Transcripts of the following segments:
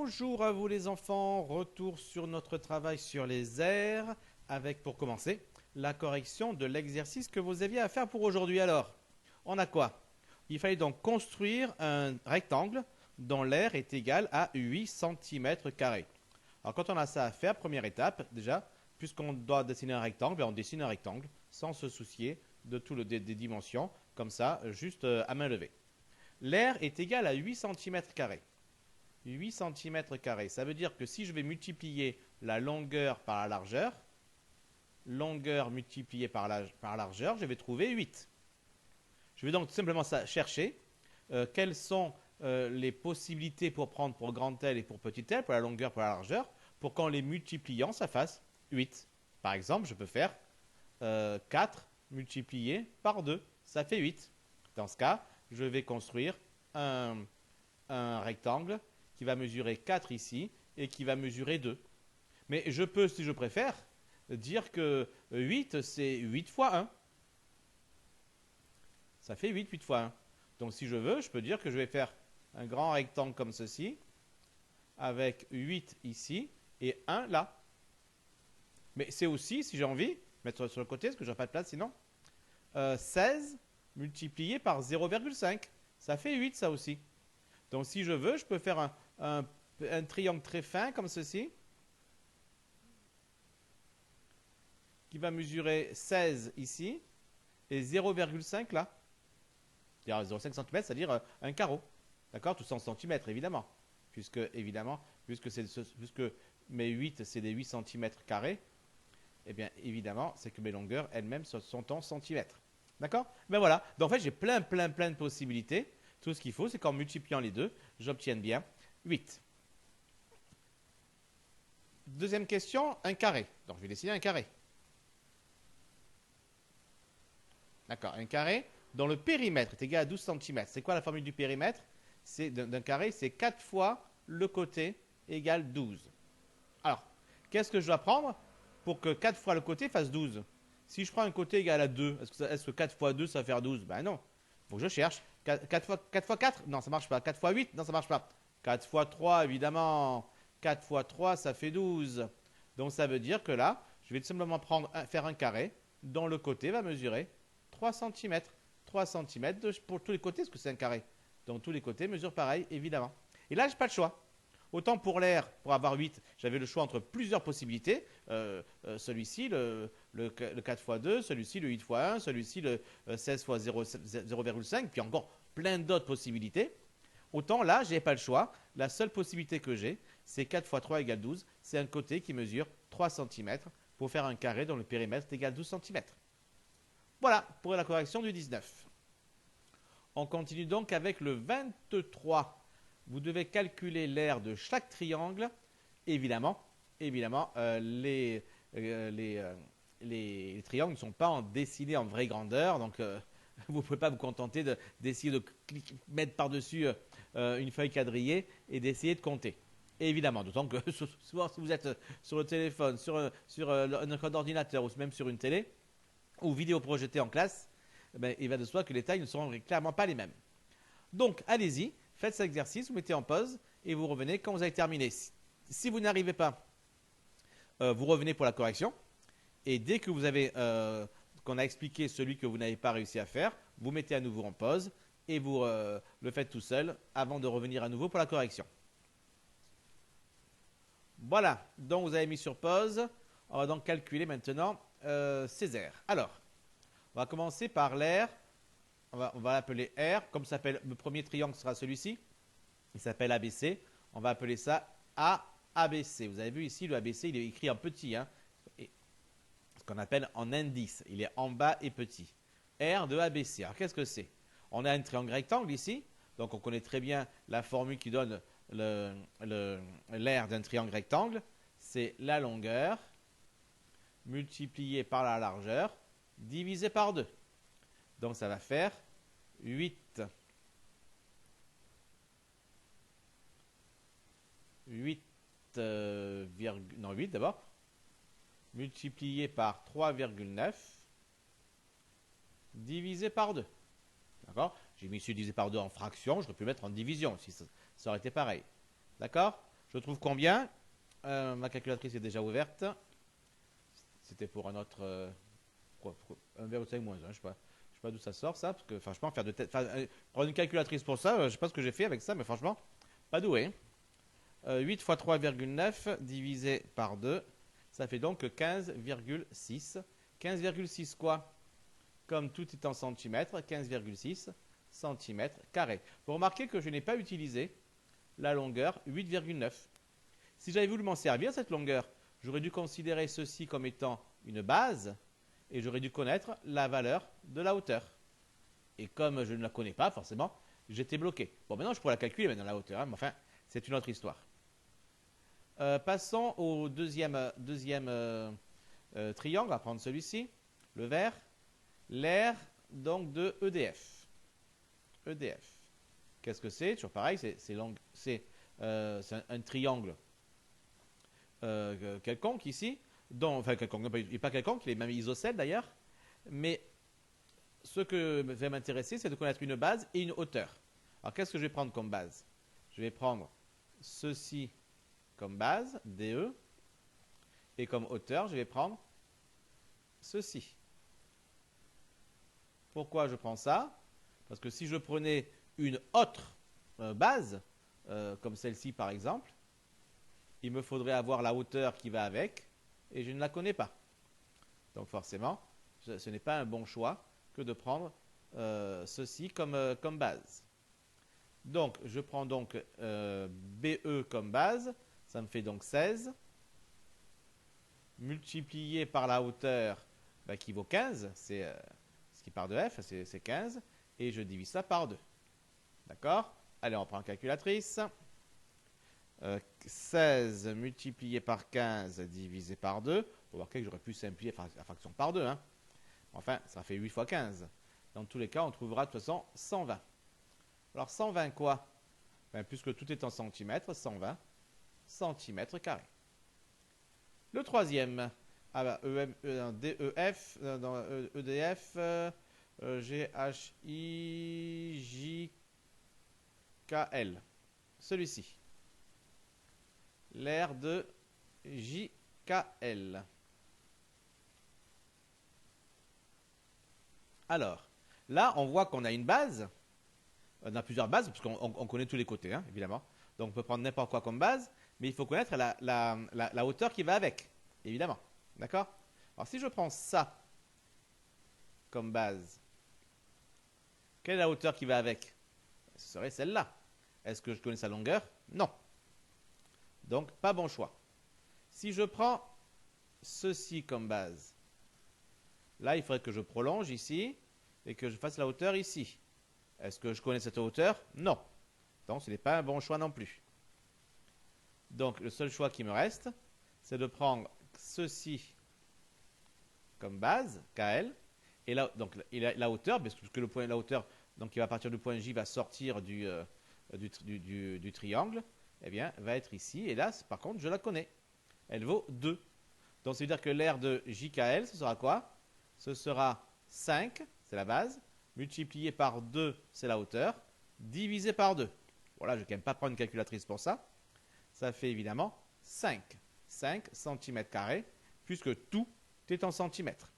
Bonjour à vous les enfants, retour sur notre travail sur les aires avec pour commencer la correction de l'exercice que vous aviez à faire pour aujourd'hui. Alors, on a quoi? Il fallait donc construire un rectangle dont l'aire est égal à 8 cm². Alors quand on a ça à faire, première étape déjà, puisqu'on doit dessiner un rectangle, on dessine un rectangle sans se soucier de toutes des dimensions, comme ça, juste à main levée. L'aire est égal à 8 cm². 8 cm². Ça veut dire que si je vais multiplier la longueur par la largeur, longueur multipliée par largeur, je vais trouver 8. Je vais donc tout simplement chercher quelles sont les possibilités pour prendre pour grand L et pour petit l, pour la longueur, pour la largeur, pour qu'en les multipliant, ça fasse 8. Par exemple, je peux faire 4 multiplié par 2, ça fait 8. Dans ce cas, je vais construire un rectangle qui va mesurer 4 ici et qui va mesurer 2. Mais je peux, si je préfère, dire que 8, c'est 8 fois 1. Ça fait 8, 8 fois 1. Donc si je veux, je peux dire que je vais faire un grand rectangle comme ceci, avec 8 ici et 1 là. Mais c'est aussi, si j'ai envie, mettre sur le côté, parce que je n'aurai pas de place sinon, 16 multiplié par 0,5. Ça fait 8 ça aussi. Donc si je veux, je peux faire un triangle très fin comme ceci, qui va mesurer 16 ici et 0,5 là. C'est-à-dire 0,5 cm, c'est-à-dire un carreau. D'accord? Tout ça en centimètres évidemment. Puisque mes 8 c'est des 8 cm², eh bien évidemment, c'est que mes longueurs elles-mêmes sont en centimètres. D'accord? Ben voilà. Donc en fait, j'ai plein de possibilités. Tout ce qu'il faut, c'est qu'en multipliant les deux, j'obtienne bien 8. Deuxième question, un carré. Donc je vais dessiner un carré. D'accord, un carré dont le périmètre est égal à 12 cm. C'est quoi la formule du périmètre d'un carré? C'est 4 fois le côté égale 12. Alors, qu'est-ce que je dois prendre pour que 4 fois le côté fasse 12? Si je prends un côté égal à 2, est-ce que 4 fois 2, ça va faire 12? Ben non. Il faut que je cherche. 4 fois 4? Non, ça ne marche pas. 4 fois 8? Non, ça ne marche pas. 4 fois 3, évidemment. 4 fois 3, ça fait 12. Donc ça veut dire que là, je vais tout simplement faire un carré dont le côté va mesurer 3 cm. 3 cm pour tous les côtés, parce que c'est un carré. Donc tous les côtés mesurent pareil, évidemment. Et là, je n'ai pas le choix. Autant pour l'air, pour avoir 8, j'avais le choix entre plusieurs possibilités. Celui-ci, le 4 x 2, celui-ci, le 8 x 1, celui-ci, le 16 x 0,5, puis encore plein d'autres possibilités. Autant là, je n'ai pas le choix. La seule possibilité que j'ai, c'est 4 x 3 égale 12. C'est un côté qui mesure 3 cm pour faire un carré dont le périmètre est égal à 12 cm. Voilà pour la correction du 19. On continue donc avec le 23. Vous devez calculer l'aire de chaque triangle. Évidemment, les triangles ne sont pas dessinés en vraie grandeur, donc vous ne pouvez pas vous contenter d'essayer de mettre par-dessus une feuille quadrillée et d'essayer de compter. Et évidemment, d'autant que souvent si vous êtes sur le téléphone, sur un ordinateur ou même sur une télé, ou vidéo projetée en classe, ben, il va de soi que les tailles ne seront clairement pas les mêmes. Donc, allez-y, faites cet exercice, vous mettez en pause et vous revenez quand vous avez terminé. Si vous n'arrivez pas, vous revenez pour la correction. Et dès que vous avez qu'on a expliqué celui que vous n'avez pas réussi à faire, vous mettez à nouveau en pause et vous le faites tout seul avant de revenir à nouveau pour la correction. Voilà, donc vous avez mis sur pause. On va donc calculer maintenant ces aires. Alors, on va commencer par l'aire. On va l'appeler R. Comme ça s'appelle, le premier triangle sera celui-ci. Il s'appelle ABC. On va appeler ça ABC. Vous avez vu ici, le ABC, il est écrit en petit. Hein, ce qu'on appelle en indice. Il est en bas et petit. R de ABC. Alors, qu'est-ce que c'est? On a un triangle rectangle ici. Donc, on connaît très bien la formule qui donne l'aire d'un triangle rectangle. C'est la longueur multipliée par la largeur divisé par 2. Donc ça va faire 8 d'abord, multiplié par 3,9 divisé par 2. D'accord? J'ai mis ici divisé par 2 en fraction, j'aurais pu mettre en division, si ça aurait été pareil. D'accord? Je trouve combien? Ma calculatrice est déjà ouverte. C'était pour un autre... 1,5 moins 1, je sais pas. Je sais pas d'où ça sort ça, parce que franchement, faire de tête, prendre une calculatrice pour ça, je sais pas ce que j'ai fait avec ça, mais franchement, pas doué. 8 fois 3,9 divisé par 2, ça fait donc 15,6. 15,6 quoi? Comme tout est en centimètres, 15,6 centimètres carrés. Vous remarquez que je n'ai pas utilisé la longueur 8,9. Si j'avais voulu m'en servir, cette longueur, j'aurais dû considérer ceci comme étant une base et j'aurais dû connaître la valeur de la hauteur. Et comme je ne la connais pas, forcément, j'étais bloqué. Bon, maintenant, je pourrais la calculer maintenant la hauteur, hein, mais enfin, c'est une autre histoire. Passons au deuxième triangle. On va prendre celui-ci, le vert. L'aire donc de EDF. EDF. Qu'est-ce que c'est? Toujours pareil, c'est un triangle quelconque ici. Enfin, quelconque, il n'est pas quelconque, il est même isocèle d'ailleurs. Mais ce que va m'intéresser, c'est de connaître une base et une hauteur. Alors, qu'est-ce que je vais prendre comme base? Je vais prendre ceci comme base, DE, et comme hauteur, je vais prendre ceci. Pourquoi je prends ça? Parce que si je prenais une autre base, comme celle-ci par exemple, il me faudrait avoir la hauteur qui va avec, et je ne la connais pas. Donc forcément, ce n'est pas un bon choix que de prendre ceci comme base. Donc je prends donc BE comme base, ça me fait donc 16, multiplié par la hauteur qui vaut 15, c'est ce qui part de F, c'est 15, et je divise ça par 2. D'accord? Allez, on prend la calculatrice. 16 multiplié par 15 divisé par 2. Vous remarquez que j'aurais pu simplifier la fraction par 2. Hein. Enfin, ça fait 8 fois 15. Dans tous les cas, on trouvera de toute façon 120. Alors 120 quoi? Puisque tout est en centimètres, 120 centimètres carrés. Le troisième, DEF, dans EDF, GHIJKL. Celui-ci. L'aire de JKL. Alors, là, on voit qu'on a une base. On a plusieurs bases, parce qu'on connaît tous les côtés, hein, évidemment. Donc, on peut prendre n'importe quoi comme base, mais il faut connaître la hauteur qui va avec, évidemment. D'accord? Alors, si je prends ça comme base, quelle est la hauteur qui va avec? Ce serait celle-là. Est-ce que je connais sa longueur? Non. Donc, pas bon choix. Si je prends ceci comme base, là, il faudrait que je prolonge ici et que je fasse la hauteur ici. Est-ce que je connais cette hauteur? Non. Donc, ce n'est pas un bon choix non plus. Donc, le seul choix qui me reste, c'est de prendre ceci comme base, KL, et là, donc, la hauteur, parce que la hauteur donc, qui va partir du point J va sortir du triangle, eh bien, va être ici. Et là, par contre, je la connais. Elle vaut 2. Donc, ça veut dire que l'aire de JKL, ce sera quoi? Ce sera 5, c'est la base, multiplié par 2, c'est la hauteur, divisé par 2. Voilà, je ne vais quand même pas prendre une calculatrice pour ça. Ça fait évidemment 5 cm², puisque tout est en centimètres.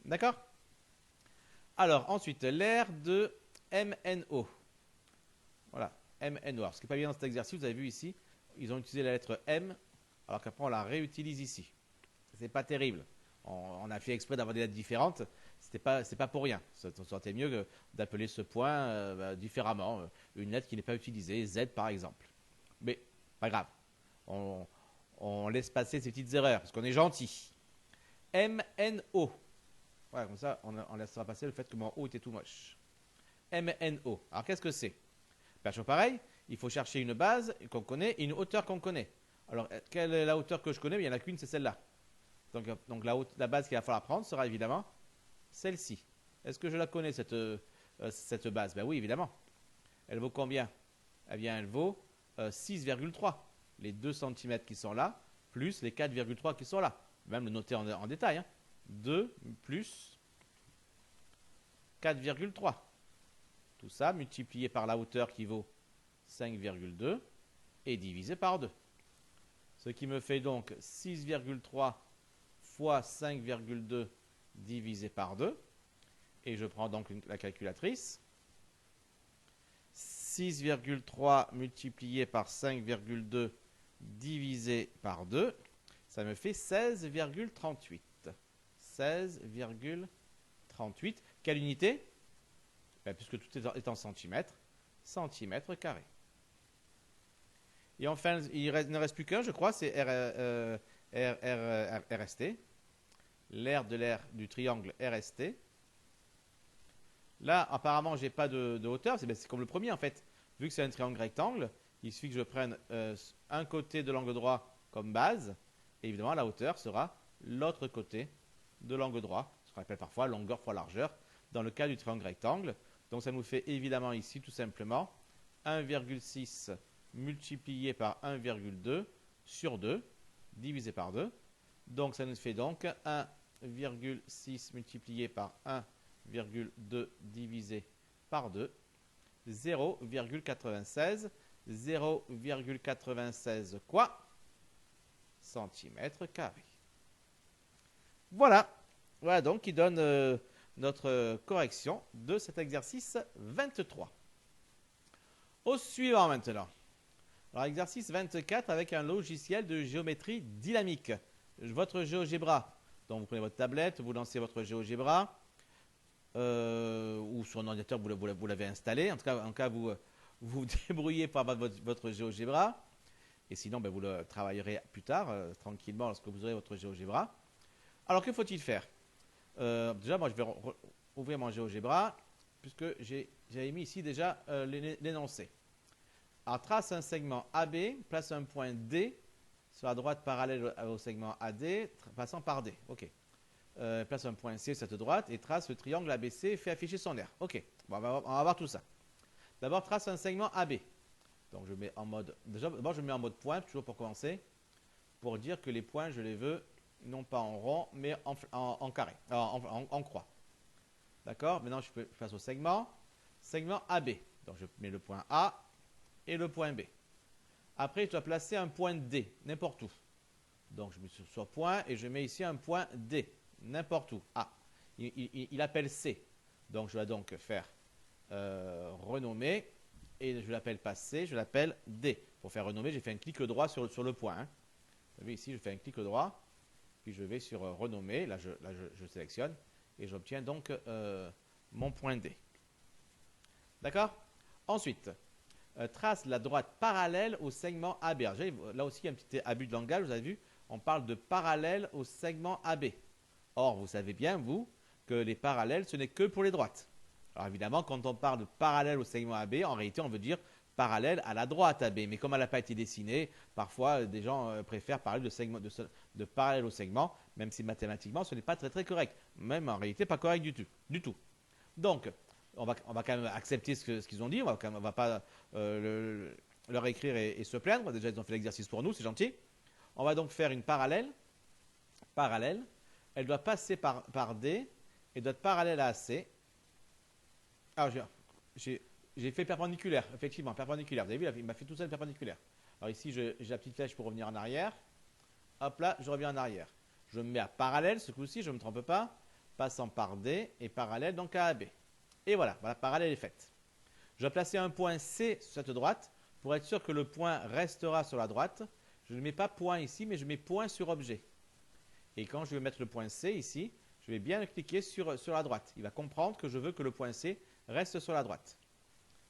D'accord? Alors, ensuite, l'aire de MNO. Voilà, MNO. Alors, ce qui n'est pas bien dans cet exercice, vous avez vu ici, ils ont utilisé la lettre M, alors qu'après, on la réutilise ici. C'est pas terrible. On a fait exprès d'avoir des lettres différentes. C'est pas pour rien. Ça serait mieux d'appeler ce point différemment. Une lettre qui n'est pas utilisée, Z par exemple. Mais, pas grave. On laisse passer ces petites erreurs, parce qu'on est gentil. MNO. Voilà, comme ça, on laissera passer le fait que mon O était tout moche. MNO. Alors, qu'est-ce que c'est? Toujours pareil, il faut chercher une base qu'on connaît et une hauteur qu'on connaît. Alors, quelle est la hauteur que je connais? Il n'y en a qu'une, c'est celle-là. Donc la base qu'il va falloir prendre sera évidemment celle-ci. Est-ce que je la connais, cette base? Ben oui, évidemment. Elle vaut combien? Eh bien, elle vaut 6,3. Les 2 cm qui sont là, plus les 4,3 qui sont là. Même le noter en détail. Hein. 2 plus 4,3. Tout ça multiplié par la hauteur qui vaut 5,2 et divisé par 2. Ce qui me fait donc 6,3 fois 5,2 divisé par 2. Et je prends donc la calculatrice. 6,3 multiplié par 5,2 divisé par 2, ça me fait 16,38. 16,38. Quelle unité? Puisque tout est en centimètres, centimètres carrés. Et enfin, il ne reste plus qu'un, je crois, c'est RST. L'aire de l'aire du triangle RST. Là, apparemment, je n'ai pas de hauteur. C'est comme le premier, en fait. Vu que c'est un triangle rectangle, il suffit que je prenne un côté de l'angle droit comme base. Et évidemment, la hauteur sera l'autre côté de l'angle droit. Ce qu'on appelle parfois longueur fois largeur dans le cas du triangle rectangle. Donc, ça nous fait évidemment ici, tout simplement, 1,6 multiplié par 1,2 sur 2, divisé par 2. Donc, ça nous fait donc 1,6 multiplié par 1,2 divisé par 2, 0,96. 0,96 quoi? Centimètres carrés. Voilà. Voilà donc qui donne notre correction de cet exercice 23. Au suivant maintenant. Alors, exercice 24 avec un logiciel de géométrie dynamique. Votre GeoGebra. Donc, vous prenez votre tablette, vous lancez votre GeoGebra. Ou sur un ordinateur, vous l'avez installé. En tout cas, vous vous débrouillez pour avoir votre GeoGebra. Et sinon, vous le travaillerez plus tard, tranquillement, lorsque vous aurez votre GeoGebra. Alors, que faut-il faire? Déjà, moi, je vais ouvrir mon GeoGebra, puisque j'avais mis ici déjà l'énoncé. Alors, trace un segment AB, place un point D sur la droite parallèle au segment AD, passant par D. OK. Place un point C sur cette droite et trace le triangle ABC et fait afficher son aire. OK. Bon, on va voir tout ça. D'abord, trace un segment AB. Donc, je mets en mode. D'abord, je mets en mode point, toujours pour commencer, pour dire que les points, je les veux non pas en rond, mais en carré, en croix. D'accord? Maintenant, je passe au segment. Segment AB. Donc, je mets le point A et le point B. Après, je dois placer un point D, n'importe où. Donc, je mets sur point et je mets ici un point D, n'importe où. Ah, il appelle C. Donc, je vais donc faire renommer. Et je l'appelle pas C, je l'appelle D. Pour faire renommer, j'ai fait un clic droit sur le point. Hein. Vous voyez ici, je fais un clic droit. Puis je vais sur renommer. Là, je sélectionne. Et j'obtiens donc mon point D. D'accord? Ensuite, trace la droite parallèle au segment AB. Là aussi, il y a un petit abus de langage, vous avez vu, on parle de parallèle au segment AB. Or, vous savez bien, vous, que les parallèles, ce n'est que pour les droites. Alors évidemment, quand on parle de parallèle au segment AB, en réalité, on veut dire parallèle à la droite AB. Mais comme elle n'a pas été dessinée, parfois, des gens préfèrent parler de parallèle au segment, même si mathématiquement, ce n'est pas très très correct. Même en réalité, pas correct du tout. Donc, on va quand même accepter ce qu'ils ont dit. On ne va pas leur écrire et se plaindre. Déjà, ils ont fait l'exercice pour nous, c'est gentil. On va donc faire une parallèle. Parallèle. Elle doit passer par D et doit être parallèle à C. Alors, j'ai fait perpendiculaire, effectivement, perpendiculaire. Vous avez vu, il m'a fait tout ça perpendiculaire. Alors ici, j'ai la petite flèche pour revenir en arrière. Hop là, je reviens en arrière. Je me mets à parallèle, ce coup-ci, je ne me trompe pas, passant par D et parallèle donc à AB. Et voilà, parallèle est faite. Je vais placer un point C sur cette droite pour être sûr que le point restera sur la droite. Je ne mets pas point ici, mais je mets point sur objet. Et quand je vais mettre le point C ici, je vais bien cliquer sur la droite. Il va comprendre que je veux que le point C reste sur la droite.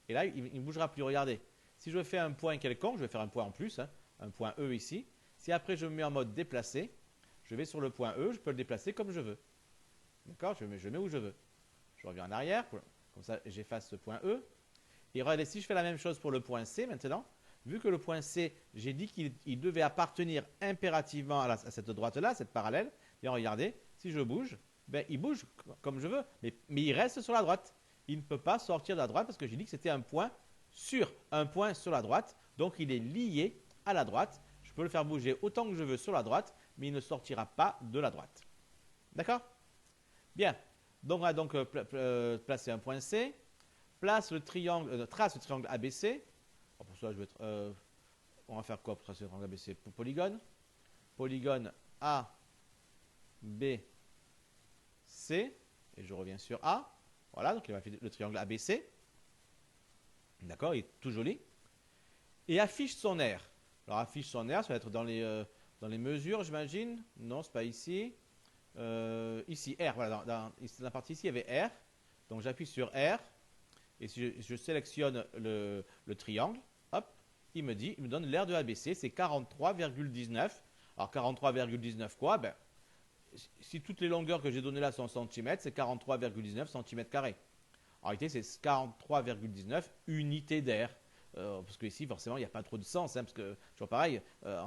Et là, il ne bougera plus. Regardez, si je fais un point quelconque, je vais faire un point en plus, hein, un point E ici. Si après je me mets en mode déplacer, je vais sur le point E, je peux le déplacer comme je veux. D'accord? Je mets où je veux. Je reviens en arrière, comme ça j'efface ce point E. Et regardez, si je fais la même chose pour le point C maintenant, vu que le point C, j'ai dit qu'il devait appartenir impérativement à cette droite-là, cette parallèle, et regardez, si je bouge, il bouge comme je veux, mais il reste sur la droite. Il ne peut pas sortir de la droite parce que j'ai dit que c'était un point sur la droite, donc il est lié à la droite. Je peux le faire bouger autant que je veux sur la droite, mais il ne sortira pas de la droite. D'accord? Bien. Donc, on va donc placer un point C. Trace le triangle ABC. Pour ça, je vais on va faire quoi pour tracer le triangle ABC? Pour polygone. Polygone A, B, C. Et je reviens sur A. Voilà, donc il va faire le triangle ABC. D'accord, il est tout joli. Et affiche son R. Alors affiche son R, ça va être dans les mesures, j'imagine. Non, c'est pas ici. Ici, R. Voilà, dans la partie ici, il y avait R. Donc j'appuie sur R. Et si je sélectionne le triangle, hop, il me donne l'aire de ABC, c'est 43,19. Alors 43,19 quoi? Ben, si toutes les longueurs que j'ai données là sont en centimètres, c'est 43,19 cm carrés. En réalité, c'est 43,19 unités d'air. Parce que ici, forcément, il n'y a pas trop de sens. Parce que, toujours pareil,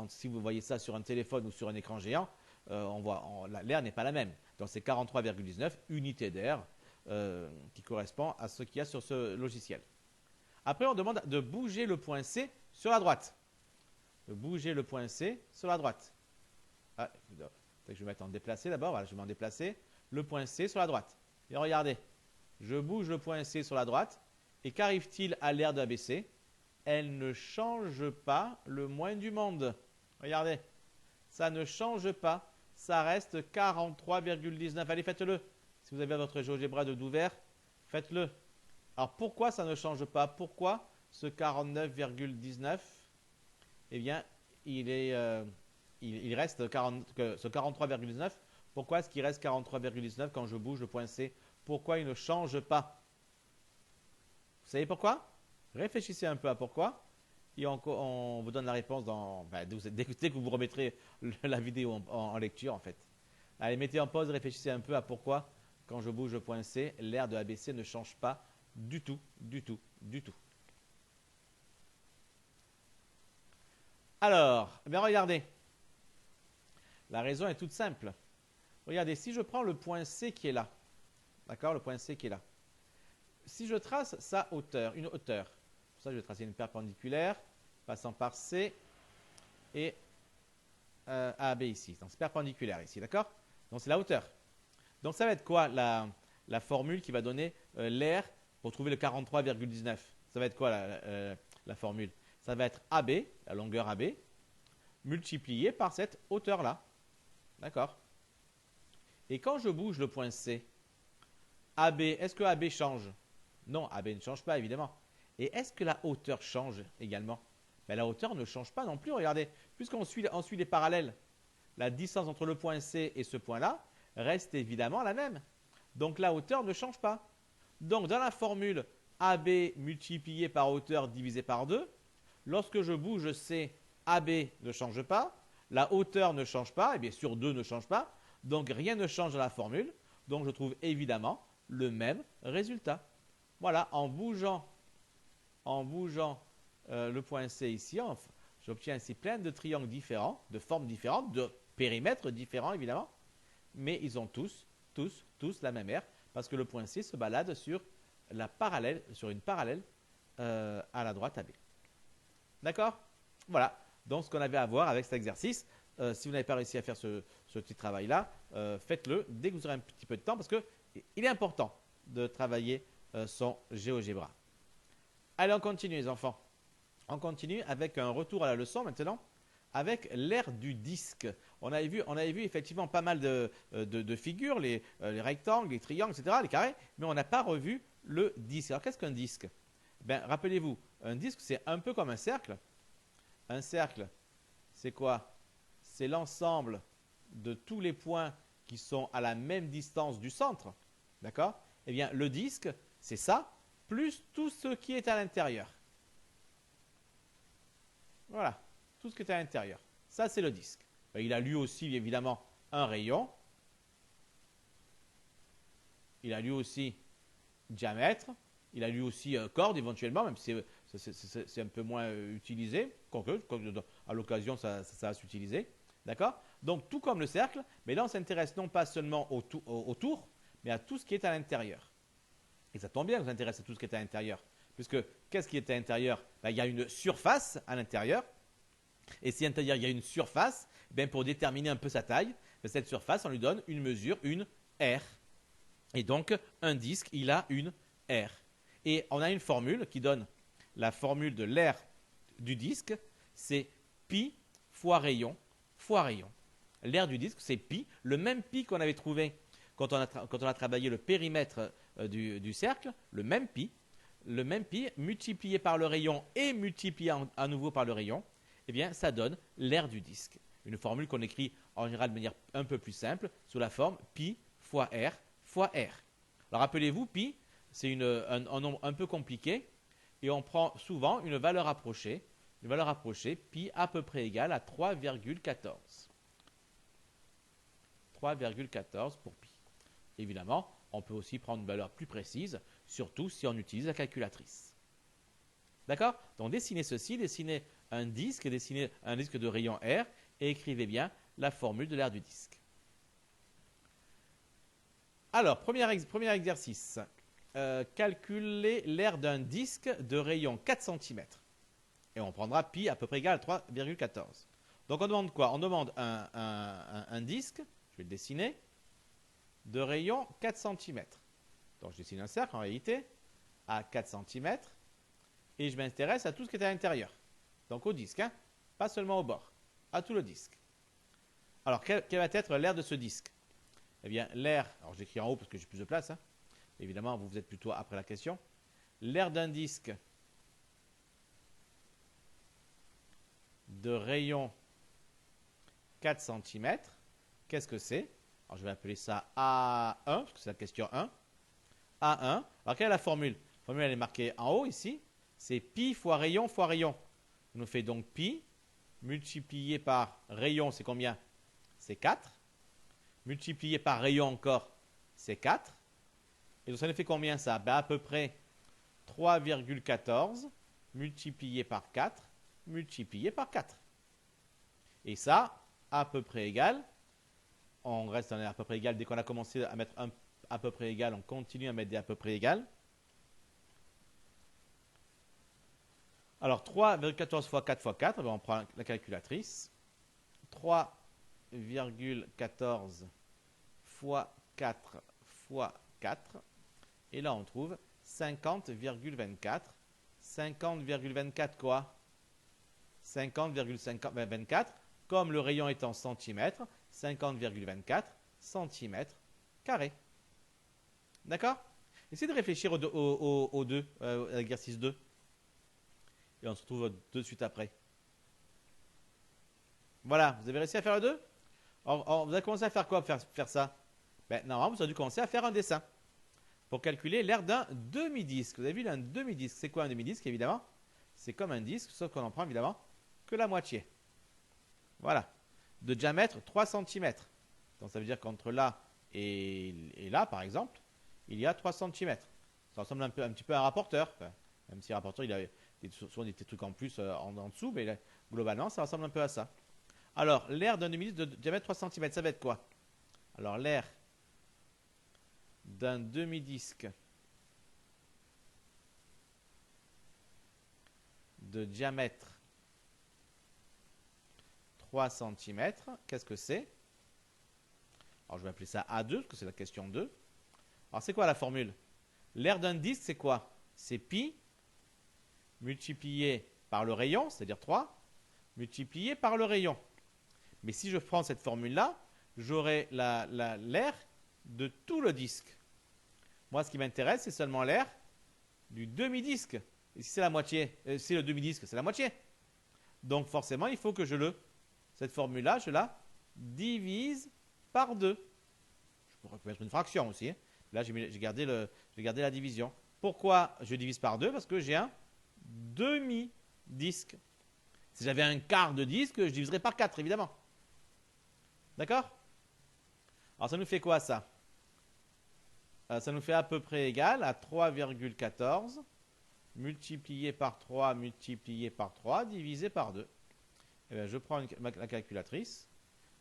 si vous voyez ça sur un téléphone ou sur un écran géant, l'air n'est pas la même. Donc c'est 43,19 unités d'air qui correspond à ce qu'il y a sur ce logiciel. Après, on demande de bouger le point C sur la droite. De bouger le point C sur la droite. Ah, je vais mettre en déplacé d'abord. Voilà, je vais m'en déplacer. Le point C sur la droite. Et regardez, je bouge le point C sur la droite. Et qu'arrive-t-il à l'aire de ABC? Elle ne change pas le moins du monde. Regardez, ça ne change pas. Ça reste 43,19. Allez, faites-le. Si vous avez votre GeoGebra de Douvert, faites-le. Alors, pourquoi ça ne change pas? Pourquoi ce 49,19? Eh bien, il reste ce 43,19. Pourquoi est-ce qu'il reste 43,19 quand je bouge le point C? Pourquoi il ne change pas? Vous savez pourquoi? Réfléchissez un peu à pourquoi. Et on vous donne la réponse dès que vous remettrez la vidéo en lecture, en fait. Allez, mettez en pause, réfléchissez un peu à pourquoi, quand je bouge le point C, l'aire de ABC ne change pas du tout, du tout, du tout. Alors, bien regardez. La raison est toute simple. Regardez, si je prends le point C qui est là, d'accord, le point C qui est là. Si je trace sa hauteur, une hauteur, pour ça je vais tracer une perpendiculaire, passant par C et AB ici. Donc c'est perpendiculaire ici, d'accord? Donc c'est la hauteur. Donc ça va être quoi la formule qui va donner l'aire pour trouver le 43,19? Ça va être quoi la formule? Ça va être AB, la longueur AB, multiplié par cette hauteur-là. D'accord? Et quand je bouge le point C, AB, est-ce que AB change? Non, AB ne change pas, évidemment. Et est-ce que la hauteur change également? Ben, la hauteur ne change pas non plus, regardez. Puisqu'on suit les parallèles, la distance entre le point C et ce point-là reste évidemment la même. Donc la hauteur ne change pas. Donc dans la formule AB multiplié par hauteur divisé par 2, lorsque je bouge C, AB ne change pas, la hauteur ne change pas, et bien sûr 2 ne change pas, donc rien ne change dans la formule, donc je trouve évidemment le même résultat. Voilà, en bougeant le point C ici, j'obtiens ainsi plein de triangles différents, de formes différentes, de périmètres différents évidemment, mais ils ont tous la même aire, parce que le point C se balade sur une parallèle à la droite AB. D'accord? Voilà, donc ce qu'on avait à voir avec cet exercice. Si vous n'avez pas réussi à faire ce petit travail-là, faites-le dès que vous aurez un petit peu de temps, parce qu'il est important de travailler son GeoGebra. Allez, on continue les enfants. On continue avec un retour à la leçon maintenant, avec l'aire du disque. On avait vu effectivement pas mal de figures, les rectangles, les triangles, etc., les carrés, mais on n'a pas revu le disque. Alors qu'est-ce qu'un disque? Ben, rappelez-vous, un disque c'est un peu comme un cercle. Un cercle, c'est quoi? C'est l'ensemble de tous les points qui sont à la même distance du centre. D'accord? Eh bien, le disque, c'est ça, plus tout ce qui est à l'intérieur. Voilà, tout ce qui est à l'intérieur. Ça, c'est le disque. Il a lui aussi, évidemment, un rayon. Il a lui aussi diamètre. Il a lui aussi corde, éventuellement, même si c'est un peu moins utilisé. Quoique, à l'occasion, ça va s'utiliser. D'accord? Donc, tout comme le cercle, mais là, on s'intéresse non pas seulement autour, mais à tout ce qui est à l'intérieur. Et ça tombe bien que vous intéressez à tout ce qui est à l'intérieur. Puisque, qu'est-ce qui est à l'intérieur? Ben, il y a une surface à l'intérieur. Et si à l'intérieur, il y a une surface, ben, pour déterminer un peu sa taille, ben, cette surface, on lui donne une mesure, une R. Et donc, un disque, il a une R. Et on a une formule qui donne la formule de l'aire du disque. c'est pi fois rayon fois rayon. L'aire du disque, c'est pi, le même pi qu'on avait trouvé quand on a travaillé le périmètre du cercle, le même pi multiplié par le rayon et multiplié à nouveau par le rayon, eh bien, ça donne l'aire du disque. Une formule qu'on écrit en général de manière un peu plus simple, sous la forme pi fois r fois r. Alors rappelez-vous, pi, c'est un nombre un peu compliqué, et on prend souvent une valeur approchée, pi à peu près égale à 3,14. 3,14 pour pi. Évidemment, on peut aussi prendre une valeur plus précise, surtout si on utilise la calculatrice. D'accord? Donc dessinez ceci, dessinez un disque de rayon R, et écrivez bien la formule de l'aire du disque. Alors, premier exercice. Calculer l'aire d'un disque de rayon 4 cm. Et on prendra pi à peu près égal à 3,14. Donc on demande quoi? On demande un disque, je vais le dessiner, de rayon 4 cm. Donc je dessine un cercle en réalité, à 4 cm, et je m'intéresse à tout ce qui est à l'intérieur. Donc au disque, hein, pas seulement au bord, à tout le disque. Alors quelle va être l'aire de ce disque? Eh bien l'aire, alors je l'écris en haut parce que j'ai plus de place, hein. Évidemment vous êtes plutôt après la question. L'aire d'un disque de rayon 4 cm, qu'est-ce que c'est? Alors je vais appeler ça A1, parce que c'est la question 1. A1, alors quelle est la formule? La formule elle est marquée en haut ici, c'est pi fois rayon fois rayon. Ça nous fait donc pi multiplié par rayon, c'est combien? C'est 4. Multiplié par rayon encore, c'est 4. Et donc ça nous fait combien ça? Ben, à peu près 3,14 multiplié par 4 multiplié par 4. Et ça, à peu près égal, on reste à peu près égal. Dès qu'on a commencé à mettre un à peu près égal, on continue à mettre des à peu près égal. Alors 3,14 fois 4 fois 4, on prend la calculatrice. 3,14 fois 4 fois 4. Et là on trouve 50,24. 50,24 quoi? 50,24, comme le rayon est en centimètres, 50,24 centimètres carrés. D'accord? Essayez de réfléchir au 2, à l'exercice 2. Et on se retrouve de suite après. Voilà, vous avez réussi à faire le 2? Alors, vous avez commencé à faire quoi pour faire ça? Ben, normalement, vous avez dû commencer à faire un dessin pour calculer l'aire d'un demi-disque. Vous avez vu un demi-disque? C'est quoi un demi-disque, évidemment? C'est comme un disque, sauf qu'on en prend évidemment que la moitié. Voilà. De diamètre 3 cm. Donc ça veut dire qu'entre là et là, par exemple, il y a 3 cm. Ça ressemble un petit peu à un rapporteur. Enfin, même si un rapporteur, il a souvent des trucs en plus en dessous, mais là, globalement, ça ressemble un peu à ça. Alors, l'aire d'un demi-disque de diamètre 3 cm, ça va être quoi? Alors, l'aire d'un demi-disque de diamètre 3 cm, qu'est-ce que c'est? Alors, je vais appeler ça A2, parce que c'est la question 2. Alors, c'est quoi la formule? L'aire d'un disque, c'est quoi? C'est pi multiplié par le rayon, c'est-à-dire 3, multiplié par le rayon. Mais si je prends cette formule-là, j'aurai l'aire de tout le disque. Moi, ce qui m'intéresse, c'est seulement l'aire du demi-disque. Et si c'est la moitié, si le demi-disque, c'est la moitié. Donc, forcément, il faut que cette formule-là, je la divise par 2. Je pourrais mettre une fraction aussi. Hein. Là, j'ai gardé la division. Pourquoi je divise par 2? Parce que j'ai un demi-disque. Si j'avais un quart de disque, je diviserais par 4, évidemment. D'accord? Alors, ça nous fait quoi, ça? Ça nous fait à peu près égal à 3,14 multiplié par 3 multiplié par 3 divisé par 2. Et bien, je prends la calculatrice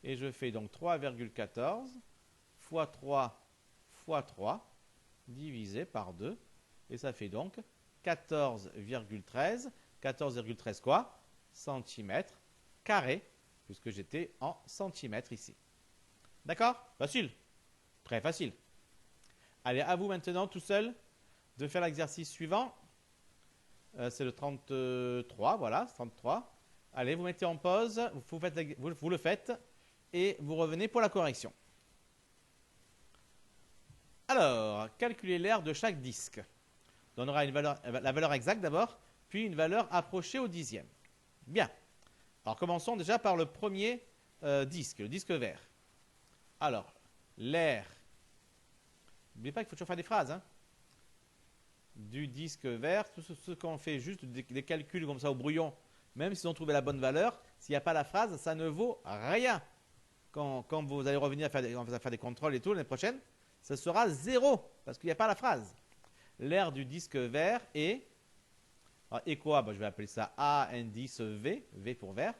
et je fais donc 3,14 fois 3 fois 3 divisé par 2. Et ça fait donc 14,13. 14,13 quoi? Centimètres carrés, puisque j'étais en centimètres ici. D'accord? Facile. Très facile. Allez, à vous maintenant, tout seul, de faire l'exercice suivant. C'est le 33, voilà, 33. Allez, vous mettez en pause, vous le faites et vous revenez pour la correction. Alors, calculez l'aire de chaque disque. On donnera la valeur exacte d'abord, puis une valeur approchée au dixième. Bien. Alors, commençons déjà par le premier disque, le disque vert. Alors, l'aire. N'oubliez pas qu'il faut toujours faire des phrases. Hein, du disque vert, tout ce qu'on fait juste des calculs comme ça au brouillon, même si on trouvé la bonne valeur, s'il n'y a pas la phrase, ça ne vaut rien. Quand vous allez revenir à faire des contrôles et tout l'année prochaine, ce sera 0 parce qu'il n'y a pas la phrase. L'aire du disque vert est. Alors, et quoi? Je vais appeler ça A indice V, V pour vert.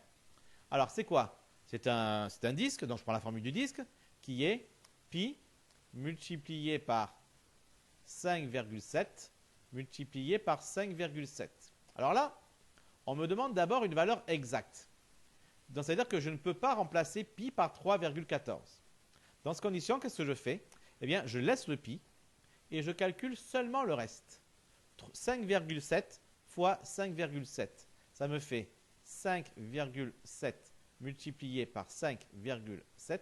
Alors c'est quoi? C'est un disque, donc je prends la formule du disque, qui est pi multiplié par 5,7 multiplié par 5,7. Alors là, on me demande d'abord une valeur exacte. Donc, c'est-à-dire que je ne peux pas remplacer pi par 3,14. Dans cette condition, qu'est-ce que je fais? Eh bien, je laisse le pi et je calcule seulement le reste. 5,7 fois 5,7. Ça me fait 5,7 multiplié par 5,7.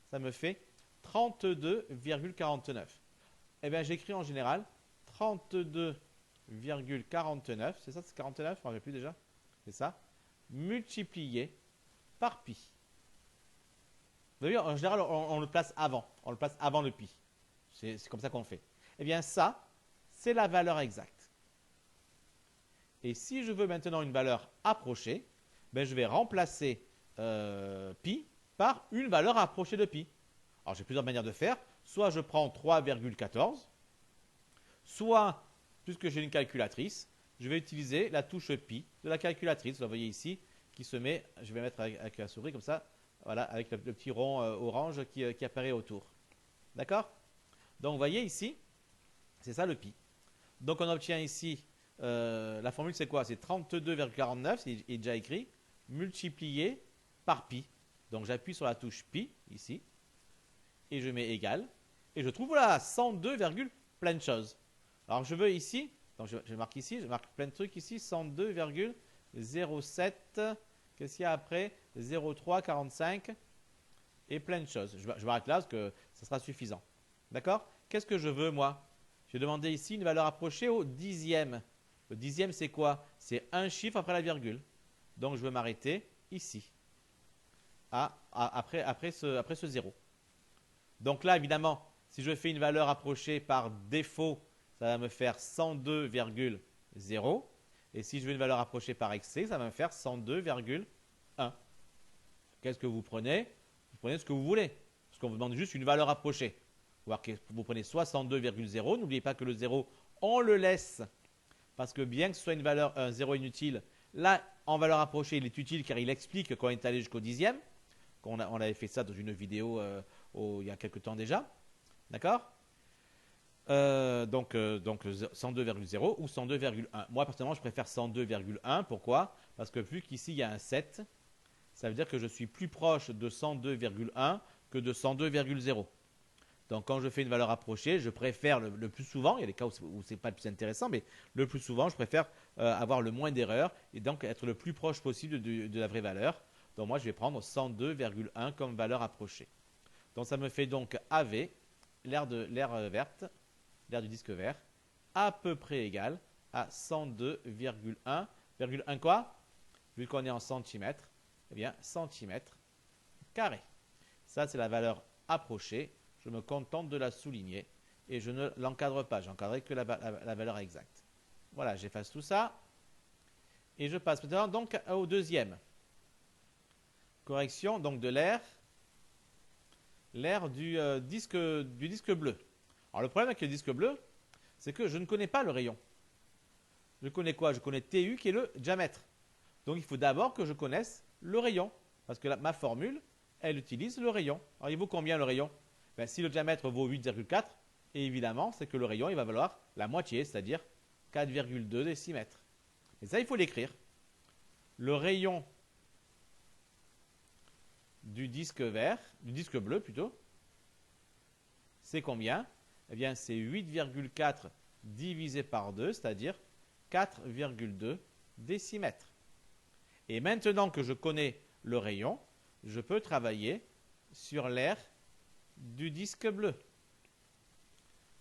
Ça me fait 32,49. Eh bien, j'écris en général 32,49. C'est ça, c'est 49? Je ne me rappelle plus déjà. C'est ça. Multiplié par pi. Vous avez vu, en général, on le place avant. On le place avant le pi. C'est comme ça qu'on fait. Eh bien, ça, c'est la valeur exacte. Et si je veux maintenant une valeur approchée, ben, je vais remplacer pi par une valeur approchée de pi. Alors, j'ai plusieurs manières de faire. Soit je prends 3,14, soit, puisque j'ai une calculatrice, je vais utiliser la touche pi de la calculatrice. Vous voyez ici, qui se met, je vais mettre avec la souris comme ça, voilà, avec le petit rond orange qui apparaît autour. D'accord? Donc, vous voyez ici, c'est ça le pi. Donc, on obtient ici, la formule c'est quoi? C'est 32,49, c'est déjà écrit, multiplié par pi. Donc, j'appuie sur la touche pi, ici, et je mets égal, et je trouve là 102, plein de choses. Alors, je veux ici, donc je marque ici, je marque plein de trucs ici, 102,07, qu'est-ce qu'il y a après? 0,345 et plein de choses. Je m'arrête là parce que ça sera suffisant. D'accord? Qu'est-ce que je veux moi? J'ai demandé ici une valeur approchée au dixième. Le dixième c'est quoi? C'est un chiffre après la virgule. Donc je veux m'arrêter ici. Après ce 0. Donc là évidemment, si je fais une valeur approchée par défaut, ça va me faire 102,0. Et si je veux une valeur approchée par excès, ça va me faire 102,1. Qu'est-ce que vous prenez? Vous prenez ce que vous voulez. Parce qu'on vous demande juste une valeur approchée. Vous prenez 62,0. N'oubliez pas que le 0, on le laisse. Parce que bien que ce soit une valeur, un 0 inutile, là, en valeur approchée, il est utile car il explique qu'on est allé jusqu'au dixième. On avait fait ça dans une vidéo il y a quelques temps déjà. D'accord? Donc 102,0 ou 102,1. Moi, personnellement, je préfère 102,1. Pourquoi? Parce que vu qu'ici, il y a un 7, ça veut dire que je suis plus proche de 102,1 que de 102,0. Donc, quand je fais une valeur approchée, je préfère le plus souvent, il y a des cas où ce n'est pas le plus intéressant, mais le plus souvent, je préfère avoir le moins d'erreurs et donc être le plus proche possible de la vraie valeur. Donc, moi, je vais prendre 102,1 comme valeur approchée. Donc, ça me fait donc AV, l'aire verte, l'aire du disque vert, à peu près égal à 102,1. 1 quoi? Vu qu'on est en centimètres, eh bien, centimètres carrés. Ça, c'est la valeur approchée. Je me contente de la souligner et je ne l'encadre pas. J'encadrerai que la valeur exacte. Voilà, j'efface tout ça. Et je passe maintenant donc au deuxième. Correction donc de l'aire du disque bleu. Alors le problème avec le disque bleu, c'est que je ne connais pas le rayon. Je connais quoi? Je connais TU qui est le diamètre. Donc il faut d'abord que je connaisse le rayon. Parce que ma formule, elle utilise le rayon. Alors il vaut combien le rayon? Ben, si le diamètre vaut 8,4, et évidemment, c'est que le rayon, il va valoir la moitié, c'est-à-dire 4,2 décimètres. Et ça, il faut l'écrire. Le rayon du disque vert, du disque bleu plutôt, c'est combien? Eh bien, c'est 8,4 divisé par 2, c'est-à-dire 4,2 décimètres. Et maintenant que je connais le rayon, je peux travailler sur l'aire du disque bleu.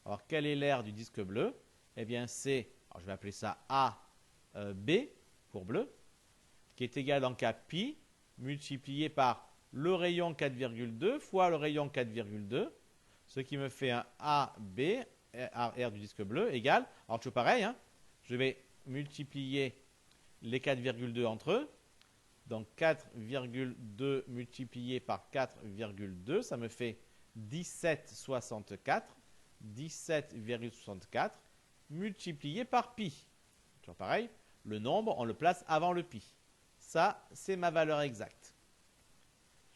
Alors, quel est l'aire du disque bleu? Eh bien, c'est, alors je vais appeler ça AB pour bleu, qui est égal en cas pi multiplié par le rayon 4,2 fois le rayon 4,2, ce qui me fait un AB, R du disque bleu, égal, alors toujours pareil, hein, je vais multiplier les 4,2 entre eux, donc 4,2 multiplié par 4,2, ça me fait 17,64, 17,64 multiplié par pi. Toujours pareil, le nombre, on le place avant le pi. Ça, c'est ma valeur exacte.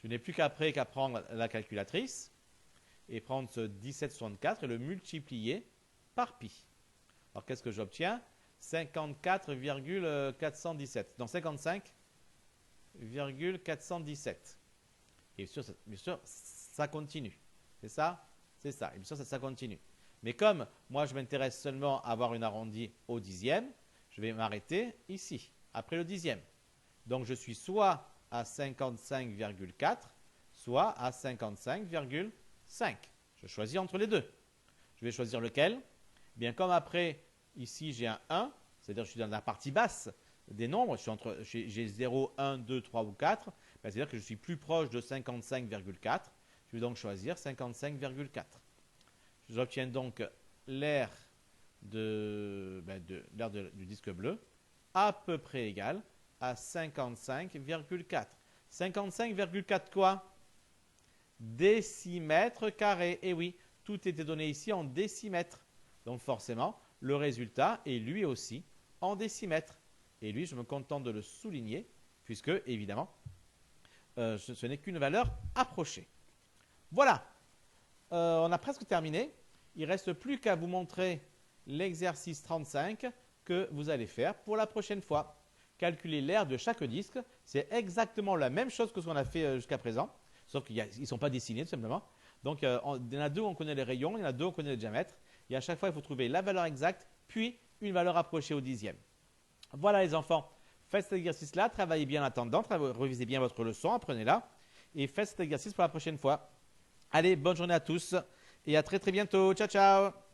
Je n'ai plus qu'à prendre la calculatrice et prendre ce 17,64 et le multiplier par pi. Alors, qu'est-ce que j'obtiens? 54,417. Donc, 55,417. Et bien sûr, ça continue. C'est ça? C'est ça. Et bien sûr, ça continue. Mais comme moi, je m'intéresse seulement à avoir une arrondie au dixième, je vais m'arrêter ici, après le dixième. Donc, je suis soit à 55,4, soit à 55,5. Je choisis entre les deux. Je vais choisir lequel? Bien, comme après, ici, j'ai un 1, c'est-à-dire que je suis dans la partie basse des nombres, j'ai 0, 1, 2, 3 ou 4, ben, c'est-à-dire que je suis plus proche de 55,4. Je vais donc choisir 55,4. J'obtiens donc l'aire du disque bleu à peu près égal à 55,4. 55,4 quoi? Décimètres carrés. Et oui, tout était donné ici en décimètres. Donc forcément, le résultat est lui aussi en décimètres. Et lui, je me contente de le souligner, puisque, évidemment, ce n'est qu'une valeur approchée. Voilà, on a presque terminé. Il ne reste plus qu'à vous montrer l'exercice 35 que vous allez faire pour la prochaine fois. Calculer l'aire de chaque disque, c'est exactement la même chose que ce qu'on a fait jusqu'à présent, sauf qu'ils ne sont pas dessinés tout simplement. Donc, il y en a deux où on connaît les rayons, il y en a deux où on connaît le diamètre. Et à chaque fois, il faut trouver la valeur exacte, puis une valeur approchée au dixième. Voilà les enfants, faites cet exercice-là, travaillez bien en attendant, révisez bien votre leçon, apprenez-la, et faites cet exercice pour la prochaine fois. Allez, bonne journée à tous, et à très très bientôt. Ciao, ciao!